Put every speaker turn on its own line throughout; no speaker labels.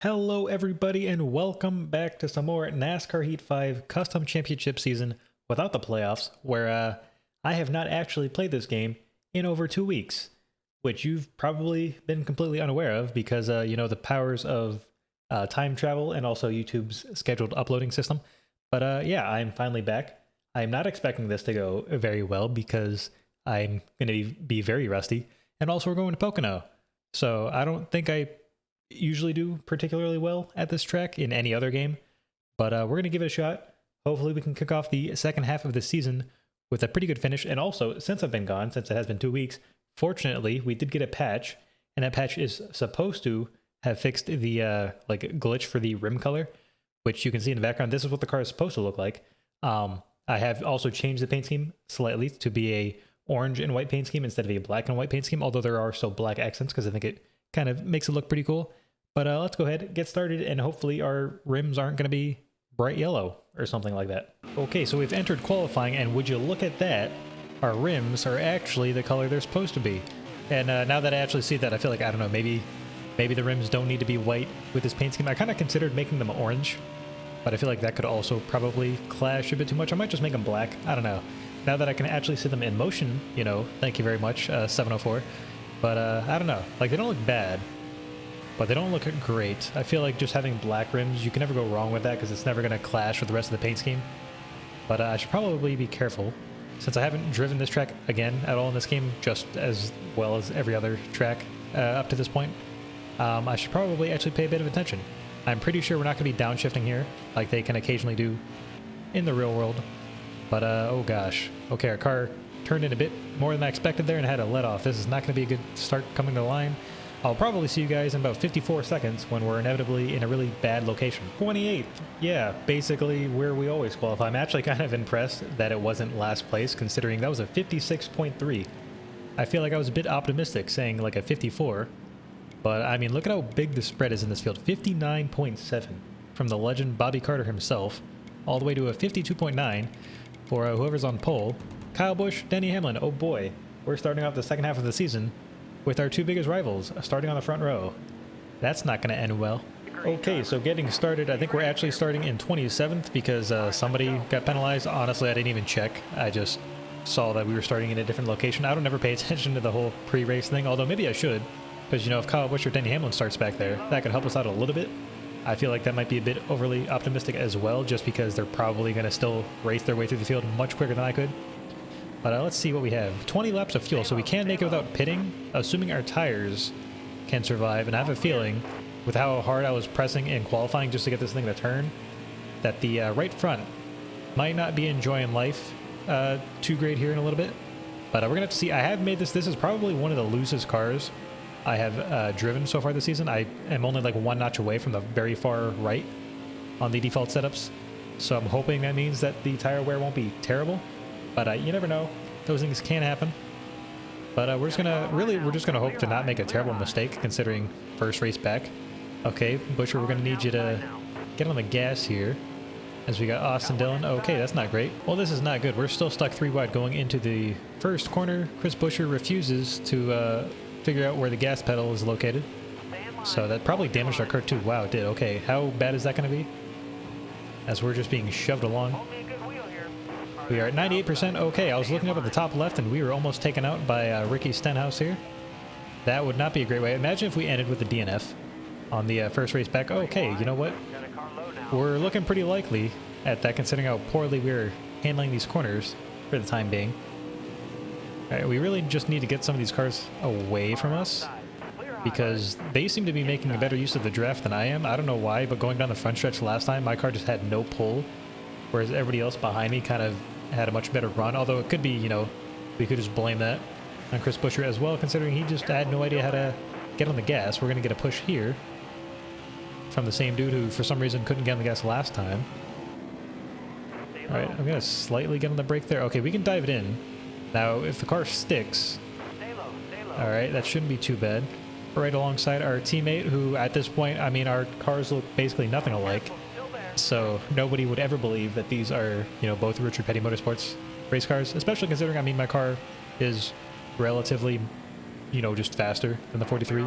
Hello, everybody, and welcome back to some more NASCAR Heat 5 Custom Championship season without the playoffs, where I have not actually played this game in over 2 weeks, which you've probably been completely unaware of because, the powers of time travel and also YouTube's scheduled uploading system. But yeah, I'm finally back. I'm not expecting this to go very well because I'm going to be very rusty, and also we're going to Pocono. So I don't think I usually do particularly well at this track in any other game, but we're going to give it a shot. Hopefully we can kick off the second half of the season with a pretty good finish. And also, since I've been gone, since it has been 2 weeks, fortunately we did get a patch, and that patch is supposed to have fixed the like glitch for the rim color, which you can see in the background. This is what the car is supposed to look like. I have also changed the paint scheme slightly to be a orange and white paint scheme instead of a black and white paint scheme, although there are still black accents because I think it kind of makes it look pretty cool. But let's go ahead, get started, and hopefully our rims aren't going to be bright yellow or something like that. Okay, so we've entered qualifying, and would you look at that, our rims are actually the color they're supposed to be. And now that I actually see that, I feel like, I don't know, maybe the rims don't need to be white with this paint scheme. I kind of considered making them orange, but I feel like that could also probably clash a bit too much. I might just make them black. I don't know. Now that I can actually see them in motion, thank you very much, 704. But I don't know. Like, they don't look bad, but they don't look great. I feel like just having black rims, you can never go wrong with that because it's never going to clash with the rest of the paint scheme. But I should probably be careful since I haven't driven this track again at all in this game, just as well as every other track up to this point. I should probably actually pay a bit of attention. I'm pretty sure we're not going to be downshifting here like they can occasionally do in the real world. But oh gosh. Okay, our car turned in a bit more than I expected there and had a let off. This is not going to be a good start coming to the line. I'll probably see you guys in about 54 seconds when we're inevitably in a really bad location. 28th. Yeah, basically where we always qualify. I'm actually kind of impressed that it wasn't last place, considering that was a 56.3. I feel like I was a bit optimistic saying like a 54. But I mean, look at how big the spread is in this field. 59.7 from the legend Bobby Carter himself, all the way to a 52.9 for whoever's on pole. Kyle Busch, Denny Hamlin. Oh boy, we're starting off the second half of the season with our two biggest rivals starting on the front row. That's not going to end well. Okay, so getting started, I think we're actually starting in 27th because somebody got penalized. Honestly, I didn't even check. I just saw that we were starting in a different location. I don't ever pay attention to the whole pre-race thing, although maybe I should, because, if Kyle Busch or Denny Hamlin starts back there, that could help us out a little bit. I feel like that might be a bit overly optimistic as well, just because they're probably going to still race their way through the field much quicker than I could. But let's see what we have. 20 laps of fuel, so we can make it without pitting, assuming our tires can survive. And I have a feeling, with how hard I was pressing in qualifying just to get this thing to turn, that the right front might not be enjoying life too great here in a little bit. But we're going to have to see. I have made this. This is probably one of the loosest cars I have driven so far this season. I am only like one notch away from the very far right on the default setups. So I'm hoping that means that the tire wear won't be terrible. But you never know. Those things can happen. But we're just gonna hope to not make a terrible mistake considering first race back. Okay, Busher, we're gonna need you to get on the gas here as we got Austin Dillon. Okay, that's not great. Well, this is not good. We're still stuck 3 wide going into the first corner. Chris Busher refuses to figure out where the gas pedal is located. So that probably damaged our car too. Wow, it did. Okay, how bad is that gonna be? As we're just being shoved along. We are at 98%. Okay, I was looking up at the top left and we were almost taken out by Ricky Stenhouse here. That would not be a great way. Imagine if we ended with the DNF on the first race back. Okay, you know what? We're looking pretty likely at that considering how poorly we're handling these corners for the time being. All right, we really just need to get some of these cars away from us because they seem to be making a better use of the draft than I am. I don't know why, but going down the front stretch last time, my car just had no pull, whereas everybody else behind me kind of had a much better run, although it could be, we could just blame that on Chris Busher as well, considering he just had no idea how to get on the gas. We're going to get a push here from the same dude who, for some reason, couldn't get on the gas last time. All right, I'm going to slightly get on the brake there. Okay, we can dive it in. Now, if the car sticks, all right, that shouldn't be too bad. We're right alongside our teammate who, at this point, I mean, our cars look basically nothing alike. So nobody would ever believe that these are, both Richard Petty Motorsports race cars, especially considering, I mean, my car is relatively, just faster than the 43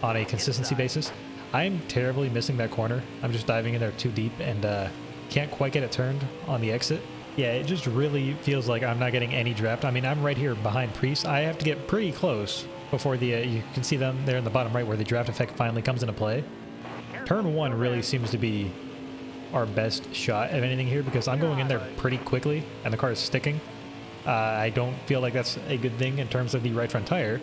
on a consistency basis. I'm terribly missing that corner. I'm just diving in there too deep and can't quite get it turned on the exit. Yeah, it just really feels like I'm not getting any draft. I mean, I'm right here behind Priest. I have to get pretty close before the you can see them there in the bottom right where the draft effect finally comes into play. Turn 1 really seems to be our best shot of anything here because I'm going in there pretty quickly and the car is sticking. I don't feel like that's a good thing in terms of the right front tire.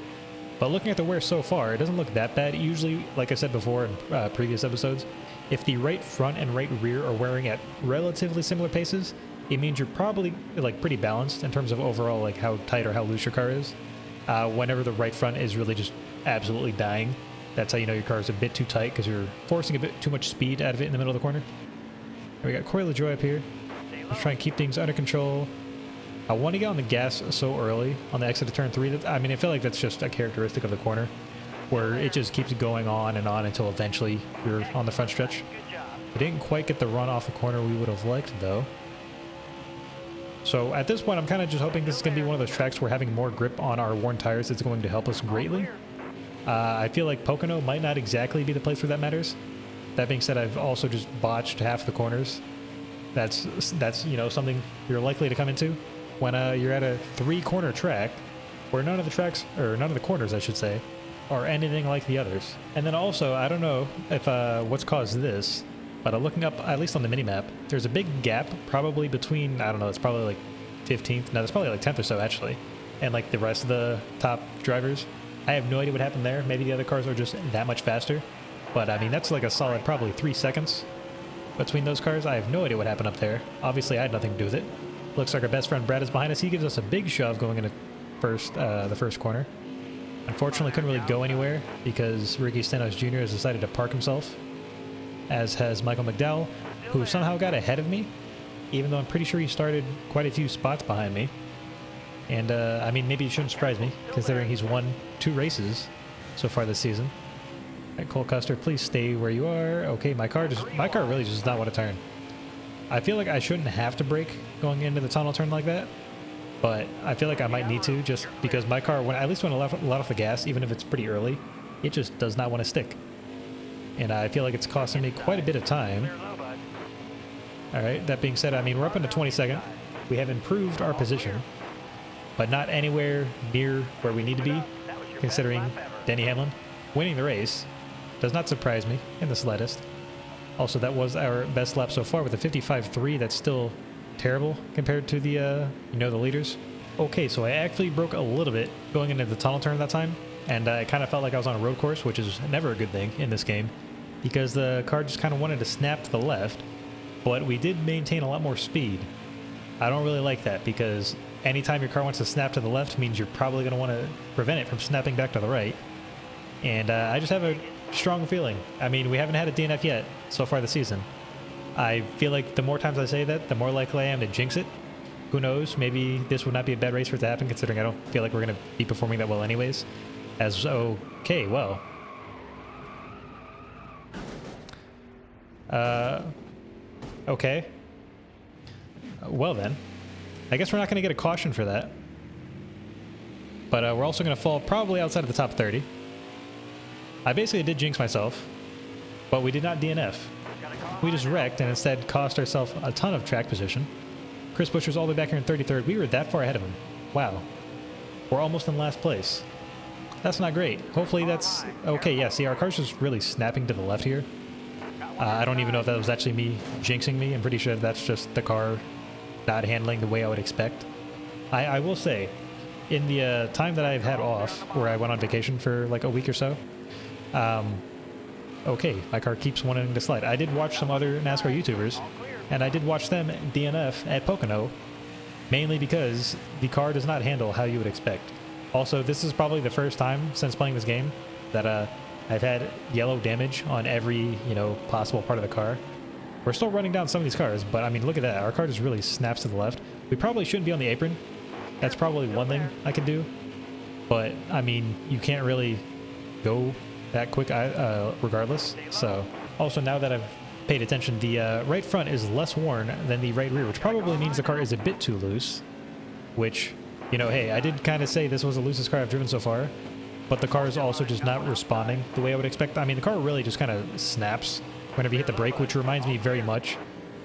But looking at the wear so far, it doesn't look that bad. Usually, like I said before in previous episodes, if the right front and right rear are wearing at relatively similar paces, it means you're probably like pretty balanced in terms of overall like how tight or how loose your car is. Whenever the right front is really just absolutely dying, that's how you know your car is a bit too tight because you're forcing a bit too much speed out of it in the middle of the corner. We got Corey LaJoy up here. Let's try and keep things under control. I want to get on the gas so early on the exit of turn 3. I mean, I feel like that's just a characteristic of the corner where it just keeps going on and on until eventually you're on the front stretch. We didn't quite get the run off the corner we would have liked, though. So at this point, I'm kind of just hoping this is going to be one of those tracks where having more grip on our worn tires is going to help us greatly. I feel like Pocono might not exactly be the place where that matters. That being said, I've also just botched half the corners. That's you know, something you're likely to come into when you're at a 3-corner track where none of the corners, I should say, are anything like the others. And then also, I don't know if what's caused this, but looking up, at least on the minimap, there's a big gap probably between, I don't know, it's probably like 15th, no, it's probably like 10th or so actually, and like the rest of the top drivers. I have no idea what happened there. Maybe the other cars are just that much faster. But I mean, that's like a solid probably 3 seconds between those cars. I have no idea what happened up there. Obviously, I had nothing to do with it. Looks like our best friend Brad is behind us. He gives us a big shove going into the first corner. Unfortunately, couldn't really go anywhere because Ricky Stenhouse Jr. has decided to park himself, as has Michael McDowell, who somehow got ahead of me, even though I'm pretty sure he started quite a few spots behind me. And, I mean, maybe it shouldn't surprise me, considering he's won 2 races so far this season. All right, Cole Custer, please stay where you are. Okay, my car really just does not want to turn. I feel like I shouldn't have to brake going into the tunnel turn like that, but I feel like I might need to just because my car, at least when I let off the gas, even if it's pretty early, it just does not want to stick. And I feel like it's costing me quite a bit of time. All right, that being said, I mean, we're up into 22nd. We have improved our position, but not anywhere near where we need to be, considering Denny Hamlin winning the race. Does not surprise me in the slightest. Also, that was our best lap so far with a 55.3. That's still terrible compared to the, the leaders. Okay, so I actually broke a little bit going into the tunnel turn that time, and I kind of felt like I was on a road course, which is never a good thing in this game, because the car just kind of wanted to snap to the left, but we did maintain a lot more speed. I don't really like that, because anytime your car wants to snap to the left means you're probably going to want to prevent it from snapping back to the right. And I just have a strong feeling. I mean, we haven't had a DNF yet so far this season. I feel like the more times I say that, the more likely I am to jinx it. Who knows? Maybe this would not be a bad race for it to happen, considering I don't feel like we're going to be performing that well anyways. Okay, well. Okay. Well then. I guess we're not going to get a caution for that. But we're also going to fall probably outside of the top 30. I basically did jinx myself, but we did not DNF. We just wrecked and instead cost ourselves a ton of track position. Chris Buescher's all the way back here in 33rd. We were that far ahead of him. Wow. We're almost in last place. That's not great. Hopefully that's... Okay, yeah, see, our car's just really snapping to the left here. I don't even know if that was actually me jinxing me. I'm pretty sure that's just the car not handling the way I would expect. I will say, in the time that I've had off, where I went on vacation for like a week or so, okay, my car keeps wanting to slide. I did watch some other NASCAR YouTubers, and I did watch them DNF at Pocono, mainly because the car does not handle how you would expect. Also, this is probably the first time since playing this game that I've had yellow damage on every, possible part of the car. We're still running down some of these cars, but I mean, look at that. Our car just really snaps to the left. We probably shouldn't be on the apron. That's probably one thing I could do, but I mean, you can't really go that quick regardless. So also, now that I've paid attention, the right front is less worn than the right rear, which probably means the car is a bit too loose, which, hey, I did kind of say this was the loosest car I've driven so far, but the car is also just not responding the way I would expect. I mean, the car really just kind of snaps whenever you hit the brake, which reminds me very much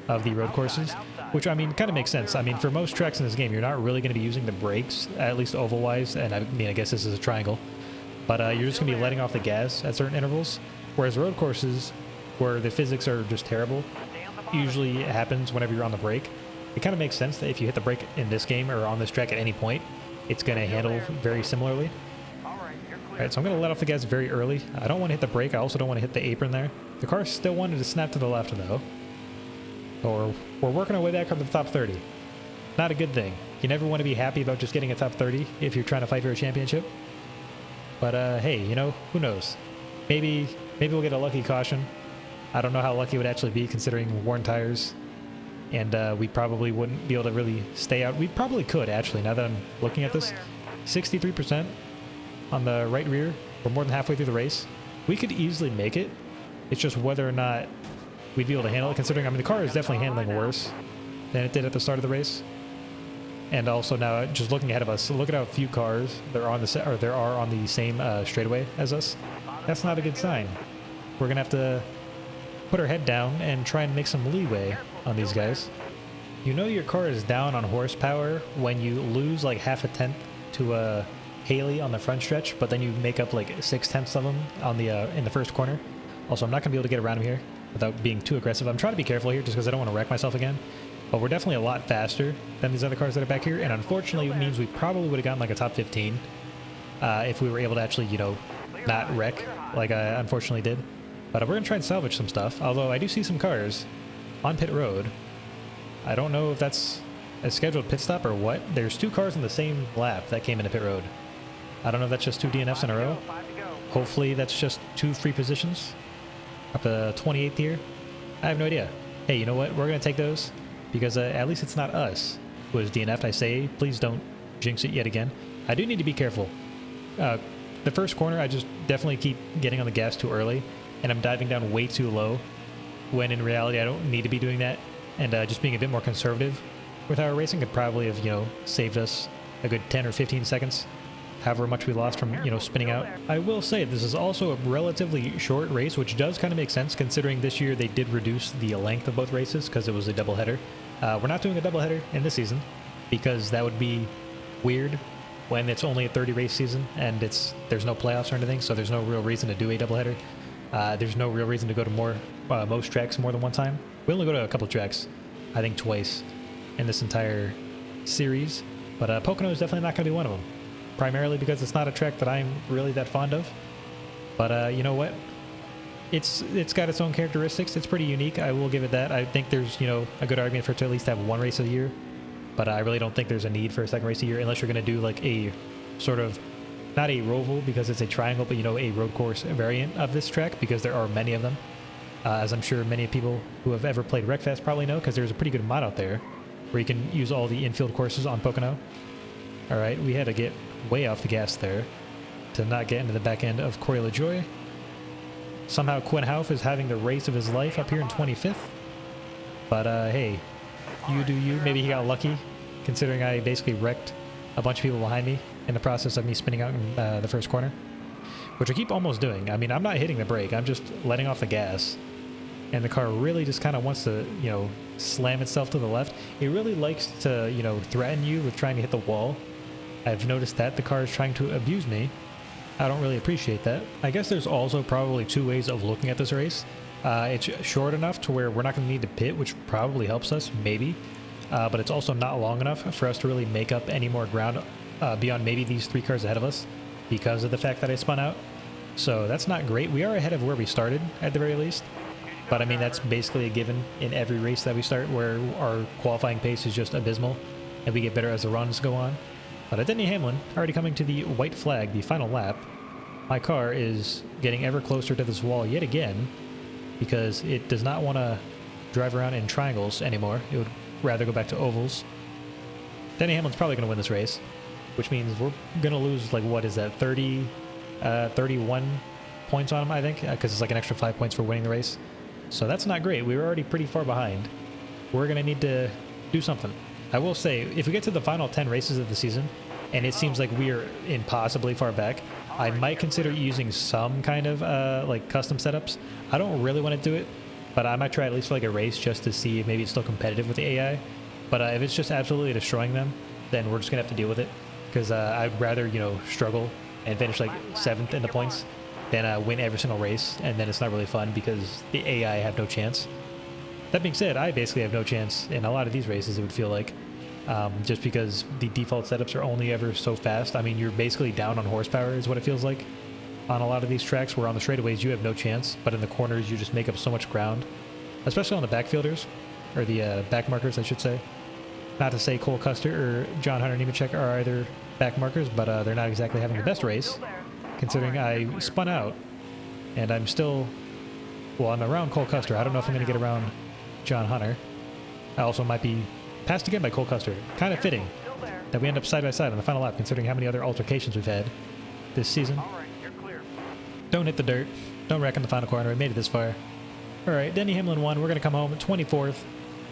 of the road courses, which, I mean, kind of makes sense. I mean, for most tracks in this game, you're not really going to be using the brakes, at least oval-wise, and I mean, I guess this is a triangle, but you're just going to be letting off the gas at certain intervals, whereas road courses, where the physics are just terrible, usually happens whenever you're on the brake. It kind of makes sense that if you hit the brake in this game or on this track at any point, it's going to handle very similarly. Alright, so I'm going to let off the gas very early. I don't want to hit the brake. I also don't want to hit the apron there. The car still wanted to snap to the left, though. Or we're working our way back up to the top 30. Not a good thing. You never want to be happy about just getting a top 30 if you're trying to fight for a championship. But hey, you know, who knows? Maybe we'll get a lucky caution. I don't know how lucky it would actually be considering worn tires. And we probably wouldn't be able to really stay out. We probably could, actually, now that I'm looking at this. 63% on the right rear. We're more than halfway through the race. We could easily make it. It's just whether or not we'd be able to handle it, considering, I mean, the car is definitely handling worse than it did at the start of the race. And also now, just looking ahead of us, look at how few cars there are on the same straightaway as us. That's not a good sign. We're gonna have to put our head down and try and make some leeway on these guys. You know your car is down on horsepower when you lose like half a tenth to a Haley on the front stretch, but then you make up like 6/10 of them on the in the first corner. Also, I'm not gonna be able to get around him here without being too aggressive. I'm trying to be careful here just because I don't want to wreck myself again. But we're definitely a lot faster than these other cars that are back here, and unfortunately it means we probably would have gotten like a top 15 if we were able to actually, you know, not wreck like I unfortunately did. But we're gonna try and salvage some stuff, although I do see some cars on pit road. I don't know if that's a scheduled pit stop or what. There's 2 cars in the same lap that came into pit road. I don't know if that's just 2 DNFs in a row. Hopefully that's just 2 free positions. Up to 28th here. I have no idea. Hey, you know what? We're going to take those because at least it's not us who is DNF'd. I say, please don't jinx it yet again. I do need to be careful. The first corner, I just definitely keep getting on the gas too early, and I'm diving down way too low, when in reality I don't need to be doing that, and just being a bit more conservative with our racing could probably have, you know, saved us a good 10 or 15 seconds. However much we lost from, you know, spinning out. I will say this is also a relatively short race, which does kind of make sense considering this year they did reduce the length of both races because it was a doubleheader. We're not doing a doubleheader in this season because that would be weird when it's only a 30 race season and there's no playoffs or anything, so there's no real reason to do a doubleheader. There's no real reason to go to most tracks more than one time. We only go to a couple tracks, I think twice in this entire series, but Pocono is definitely not going to be one of them. Primarily because it's not a track that I'm really that fond of. But you know what? It's got its own characteristics. It's pretty unique. I will give it that. I think there's, you know, a good argument for it to at least have 1 race a year. But I really don't think there's a need for a second race a year unless you're going to do like a sort of, not a roval because it's a triangle, but, you know, a road course variant of this track because there are many of them. As I'm sure many people who have ever played Wreckfest probably know, because there's a pretty good mod out there where you can use all the infield courses on Pocono. Alright, we had to get way off the gas there to not get into the back end of Corey LaJoy. Somehow Quinn Houff is having the race of his life up here in 25th. But hey, you do you. Maybe he got lucky considering I basically wrecked a bunch of people behind me in the process of me spinning out in the first corner, which I keep almost doing. I mean, I'm not hitting the brake, I'm just letting off the gas. And the car really just kind of wants to, you know, slam itself to the left. It really likes to, you know, threaten you with trying to hit the wall. I've noticed that the car is trying to abuse me. I don't really appreciate that. I guess there's also probably 2 ways of looking at this race. It's short enough to where we're not going to need to pit, which probably helps us, maybe. But it's also not long enough for us to really make up any more ground beyond maybe these 3 cars ahead of us because of the fact that I spun out. So that's not great. We are ahead of where we started at the very least. But I mean, that's basically a given in every race that we start where our qualifying pace is just abysmal and we get better as the runs go on. But Denny Hamlin, already coming to the white flag, the final lap. My car is getting ever closer to this wall yet again because it does not want to drive around in triangles anymore. It would rather go back to ovals. Denny Hamlin's probably going to win this race, which means we're going to lose, like, what is that, 31 points on him, I think, because it's like an extra 5 points for winning the race. So that's not great. We were already pretty far behind. We're going to need to do something. I will say, if we get to the final 10 races of the season, and it seems like we are impossibly far back, I might consider using some kind of like custom setups. I don't really want to do it, but I might try at least for like a race just to see if maybe it's still competitive with the AI. But if it's just absolutely destroying them, then we're just gonna have to deal with it, because I'd rather, you know, struggle and finish like 7th in the points than win every single race, and then it's not really fun because the AI have no chance. That being said, I basically have no chance in a lot of these races, it would feel like, just because the default setups are only ever so fast. I mean, you're basically down on horsepower is what it feels like on a lot of these tracks, where on the straightaways you have no chance, but in the corners you just make up so much ground, especially on the backfielders, or the back markers, I should say. Not to say Cole Custer or John Hunter Nemechek are either back markers, but they're not exactly having the best race, considering I spun out, and I'm still, well, I'm around Cole Custer. I don't know if I'm going to get around John Hunter. I also might be passed again by Cole Custer. Kind of fitting that we end up side by side on the final lap, considering how many other altercations we've had this season. Don't hit the dirt. Don't wreck in the final corner. I made it this far. Alright, Denny Hamlin won. We're going to come home 24th.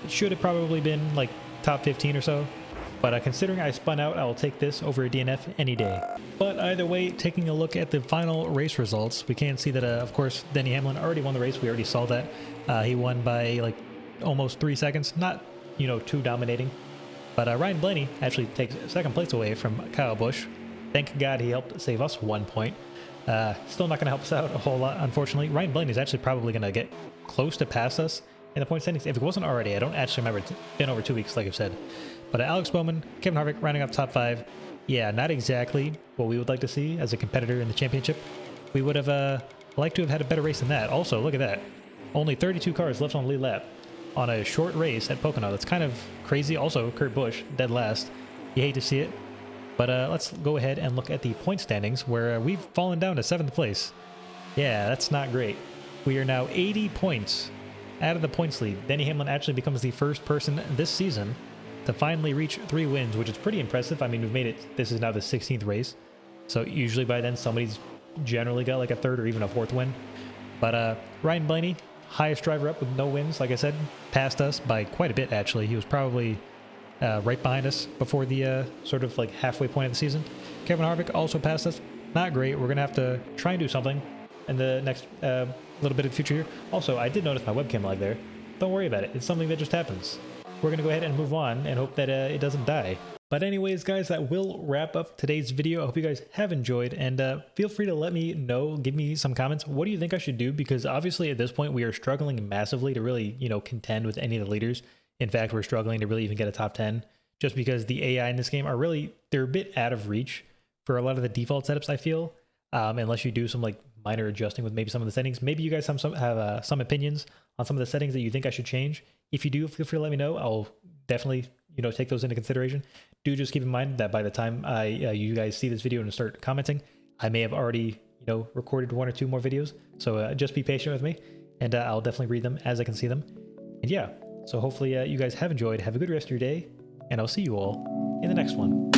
It should have probably been like top 15 or so. But considering I spun out, I will take this over a DNF any day. But either way, taking a look at the final race results, we can see that, of course, Denny Hamlin already won the race. We already saw that. He won by like almost 3 seconds. Not, you know, too dominating. But Ryan Blaney actually takes 2nd place away from Kyle Busch. Thank God he helped save us 1 point. Still not going to help us out a whole lot, unfortunately. Ryan Blaney is actually probably going to get close to pass us in the point standings. If it wasn't already, I don't actually remember. It's been over 2 weeks, like I've said. But Alex Bowman, Kevin Harvick rounding up top 5. Yeah, not exactly what we would like to see as a competitor in the championship. We would have liked to have had a better race than that. Also, look at that. Only 32 cars left on the lead lap on a short race at Pocono. That's kind of crazy. Also, Kurt Busch, dead last. You hate to see it. But let's go ahead and look at the point standings, where we've fallen down to 7th place. Yeah, that's not great. We are now 80 points out of the points lead. Denny Hamlin actually becomes the first person this season to finally reach 3 wins, which is pretty impressive. I mean, we've made it. This is now the 16th race. So usually by then somebody's generally got like a 3rd or even a 4th win. But Ryan Blaney, highest driver up with no wins, like I said, passed us by quite a bit, actually. He was probably right behind us before the sort of like halfway point of the season. Kevin Harvick also passed us. Not great. We're going to have to try and do something in the next little bit of the future here. Also, I did notice my webcam lag there. Don't worry about it. It's something that just happens. We're going to go ahead and move on and hope that it doesn't die. But anyways, guys, that will wrap up today's video. I hope you guys have enjoyed, and feel free to let me know, give me some comments. What do you think I should do? Because obviously at this point we are struggling massively to really, you know, contend with any of the leaders. In fact, we're struggling to really even get a top 10, just because the AI in this game are really, they're a bit out of reach for a lot of the default setups, I feel, unless you do some like minor adjusting with maybe some of the settings. Maybe you guys have some opinions on some of the settings that you think I should change. If you do, feel free to let me know. I'll definitely, you know, take those into consideration. Do just keep in mind that by the time you guys see this video and start commenting, I may have already, you know, recorded 1 or 2 more videos. So just be patient with me, and I'll definitely read them as I can see them. And yeah, so hopefully you guys have enjoyed. Have a good rest of your day, and I'll see you all in the next one.